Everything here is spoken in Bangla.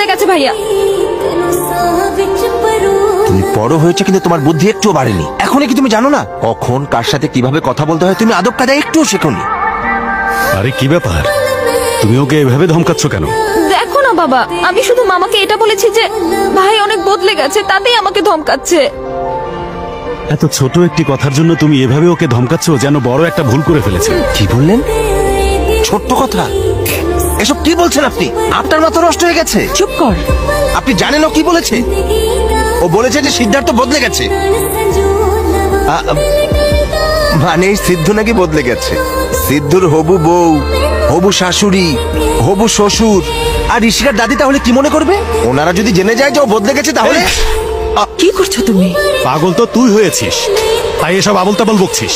বদলে গেছে ভাইয়া। তুমি বড় হয়েছে কিন্তু তোমার বুদ্ধি একটুও বাড়েনি। এখনই কি তুমি জানো না কখন কার সাথে কিভাবে কথা বলতে হয়? তুমি আদব কায়দা একটুও শেখোনি। আরে কি ব্যাপার, তুমি ওকে এভাবে ধমকাচ্ছ কেন? দেখো না বাবা, আমি শুধু মামাকে এটা বলেছি যে ভাই অনেক বদলে গেছে, তাতেই আমাকে ধমকাচ্ছে। এত ছোট একটি কথার জন্য তুমি এভাবে ওকে ধমকাচ্ছ যেন বড় একটা ভুল করে ফেলেছে। কি বললেন? ছোট্ট কথা? এসব কি বলছেন আপনি? আপনার মাথা নষ্ট হয়ে গেছে। চুপ কর। আপনি জানেন ও কি বলেছে? ও বলেছে যে সিদ্ধার্থ বদলে গেছে। মানে সিদ্ধু নাকি বদলে গেছে। সিদ্ধুর হবু বউ, হবু শাশুড়ি, হবু শ্বশুর আর ঋষিকার দাদি তাহলে কি মনে করবে? ওনারা যদি জেনে যায় যে ও বদলে গেছে তাহলে? কি করছো তুমি? পাগল তো তুই হয়েছিস, তাই এসব আবল তাবল বকছিস।